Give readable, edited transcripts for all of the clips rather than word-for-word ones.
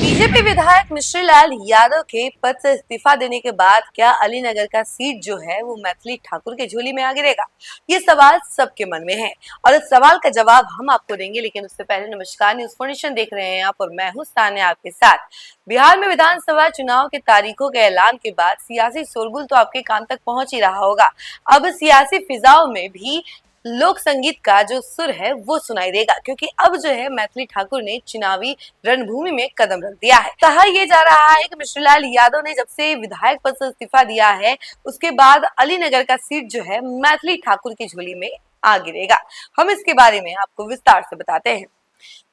BJP विधायक मिश्रीलाल यादव के पद से इस्तीफा देने के बाद क्या अलीनगर का सीट जो है वो मैथिली ठाकुर के झोली में आ गिरेगा? ये सवाल सबके मन में है और इस सवाल का जवाब हम आपको देंगे। लेकिन उससे पहले नमस्कार, न्यूज फॉर नेशन देख रहे हैं आप और मैं हूं सान्या आपके साथ। बिहार में विधानसभा चुनाव के तारीखों के ऐलान के बाद सियासी शोरगुल तो आपके कान तक पहुंच ही रहा होगा। अब सियासी फिजाओं में भी लोक संगीत का जो सुर है वो सुनाई देगा, क्योंकि अब जो है मैथिली ठाकुर ने चुनावी रणभूमि में कदम रख दिया है। कहा यह जा रहा है कि मिश्रीलाल यादव ने जब से विधायक पद से इस्तीफा दिया है उसके बाद अलीनगर का सीट जो है मैथिली ठाकुर की झोली में आ गिरेगा। हम इसके बारे में आपको विस्तार से बताते हैं।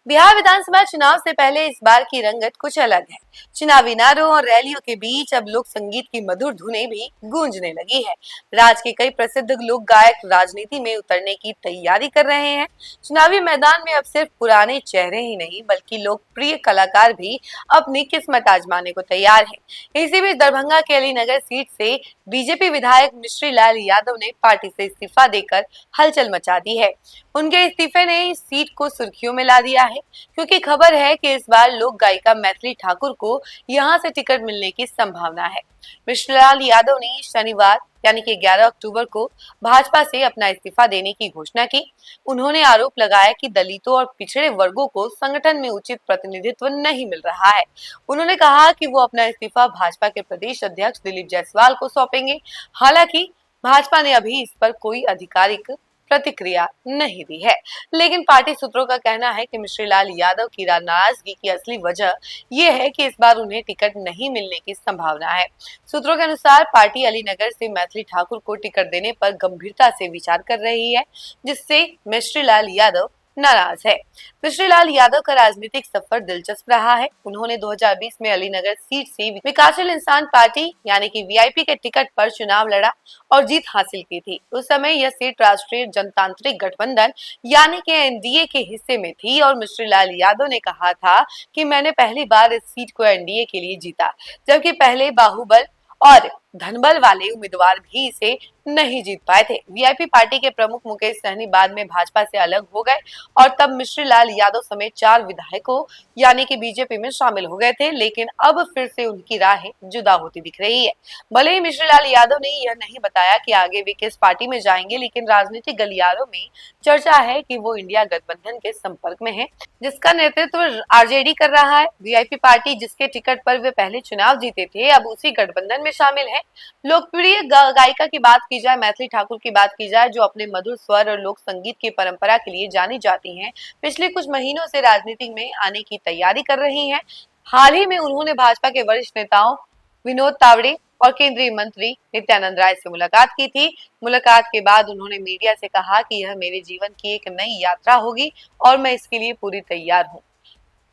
बिहार विधानसभा चुनाव से पहले इस बार की रंगत कुछ अलग है। चुनावी नारों और रैलियों के बीच अब लोक संगीत की मधुर धुनें भी गूंजने लगी है। राज्य के कई प्रसिद्ध लोक गायक राजनीति में उतरने की तैयारी कर रहे हैं। चुनावी मैदान में अब सिर्फ पुराने चेहरे ही नहीं बल्कि लोकप्रिय कलाकार भी अपनी किस्मत आजमाने को तैयार है। इसी बीच दरभंगा के अलीनगर सीट से बीजेपी विधायक मिश्रीलाल यादव ने पार्टी से इस्तीफा देकर हलचल मचा दी है। उनके इस्तीफे ने इस सीट को सुर्खियों में ला दिया है, क्योंकि खबर है कि इस बार लोक गायिका मैथिली ठाकुर को यहां से टिकट मिलने की संभावना है। मिश्रीलाल यादव ने शनिवार यानी कि 11 अक्टूबर को भाजपा से अपना इस्तीफा देने की घोषणा की। उन्होंने आरोप लगाया कि दलितों और पिछड़े वर्गों को संगठन में उचित प्रतिनिधित्व नहीं मिल रहा है। उन्होंने कहा कि वो अपना इस्तीफा भाजपा के प्रदेश अध्यक्ष दिलीप जायसवाल को सौंपेंगे। हालांकि भाजपा ने अभी इस पर कोई आधिकारिक प्रतिक्रिया नहीं दी है, लेकिन पार्टी सूत्रों का कहना है कि मिश्रीलाल यादव की नाराजगी की असली वजह यह है कि इस बार उन्हें टिकट नहीं मिलने की संभावना है। सूत्रों के अनुसार पार्टी अलीनगर से मैथिली ठाकुर को टिकट देने पर गंभीरता से विचार कर रही है, जिससे मिश्रीलाल यादव नाराज है। मिश्रीलाल यादव का राजनीतिक सफर दिलचस्प रहा है। उन्होंने 2020 में अलीनगर सीट से विकासशील इंसान पार्टी यानी कि वीआईपी के टिकट पर चुनाव लड़ा और जीत हासिल की थी। उस समय यह सीट राष्ट्रीय जनतांत्रिक गठबंधन यानी कि एनडीए के हिस्से में थी और मिश्रीलाल यादव ने कहा था कि मैंने पहली बार इस सीट को एनडीए के लिए जीता, जबकि पहले बाहुबल और धनबल वाले उम्मीदवार भी इसे नहीं जीत पाए थे। वीआईपी पार्टी के प्रमुख मुकेश सहनी बाद में भाजपा से अलग हो गए और तब मिश्रीलाल यादव समेत 4 विधायकों यानी कि बीजेपी में शामिल हो गए थे, लेकिन अब फिर से उनकी राहें जुदा होती दिख रही है। भले ही मिश्रीलाल यादव ने यह नहीं बताया कि आगे वे किस पार्टी में जाएंगे, लेकिन राजनीतिक गलियारों में चर्चा है कि वो इंडिया गठबंधन के संपर्क में है, जिसका नेतृत्व आरजेडी कर रहा है। वीआईपी पार्टी जिसके टिकट पर वे पहले चुनाव जीते थे अब उसी गठबंधन में शामिल है। लोकप्रिय गायिका की बात की जाए, मैथिली ठाकुर की बात की जाए, जो अपने मधुर स्वर और लोक संगीत की परंपरा के लिए जानी जाती हैं, पिछले कुछ महीनों से राजनीति में आने की तैयारी कर रही हैं। हाल ही में उन्होंने भाजपा के वरिष्ठ नेताओं विनोद तावड़े और केंद्रीय मंत्री नित्यानंद राय से मुलाकात की थी। मुलाकात के बाद उन्होंने मीडिया से कहा कि यह मेरे जीवन की एक नई यात्रा होगी और मैं इसके लिए पूरी तैयार हूँ।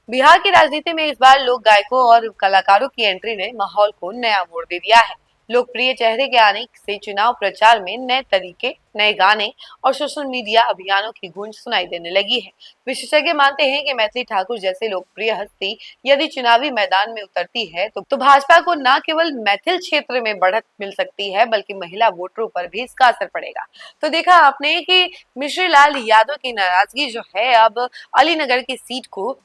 बिहार की राजनीति में इस बार लोक गायकों और कलाकारों की एंट्री ने माहौल को नया मोड़ दे दिया है। लोकप्रिय चेहरे के आने से चुनाव प्रचार में नए तरीके, नए गाने और सोशल मीडिया अभियानों की गूंज सुनाई देने लगी है। विशेषज्ञ मानते हैं कि मैथिली ठाकुर जैसे लोकप्रिय हस्ती यदि चुनावी मैदान में उतरती है तो भाजपा को न केवल मैथिल क्षेत्र में बढ़त मिल सकती है बल्कि महिला वोटरों पर भी इसका असर पड़ेगा। तो देखा आपने कि मिश्रीलाल यादव की नाराजगी जो है अब अलीनगर की सीट को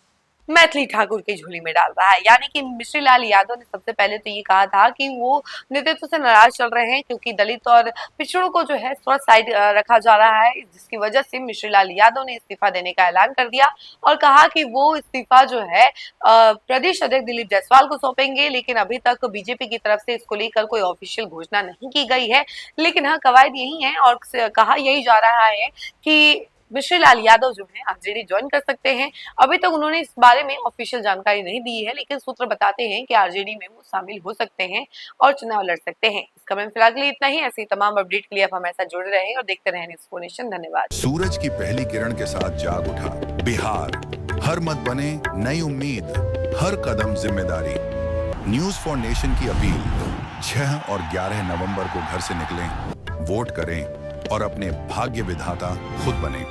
मैथिली ठाकुर की झोली में डाल रहा है। यानी कि मिश्रीलाल यादव ने सबसे पहले तो ये कहा था कि वो नेतृत्व से नाराज चल रहे हैं, क्योंकि दलित और पिछड़ों को जो है थोड़ा साइड रखा जा रहा है, जिसकी वजह से मिश्रीलाल यादव ने इस्तीफा देने का ऐलान कर दिया और कहा कि वो इस्तीफा जो है प्रदेश अध्यक्ष दिलीप जायसवाल को सौंपेंगे। लेकिन अभी तक बीजेपी की तरफ से इसको लेकर कोई ऑफिशियल घोषणा नहीं की गई है, लेकिन हाँ कवायद यही है और कहा यही जा रहा है कि मिश्रीलाल यादव जो है आरजेडी ज्वाइन कर सकते हैं। अभी तक उन्होंने इस बारे में ऑफिशियल जानकारी नहीं दी है, लेकिन सूत्र बताते हैं कि आरजेडी में वो शामिल हो सकते हैं और चुनाव लड़ सकते हैं। इस खबर में फिलहाल के लिए इतना ही। ऐसी तमाम अपडेट के लिए आप हमारे साथ जुड़े रहें और देखते रहें न्यूज़ फॉर नेशन। धन्यवाद। सूरज की पहली किरण के साथ जाग उठा बिहार, हर मत बने नई उम्मीद, हर कदम जिम्मेदारी। न्यूज़ फॉर नेशन की अपील 6 और 11 नवंबर को घर से निकलें, वोट करें और अपने भाग्य विधाता खुद बने।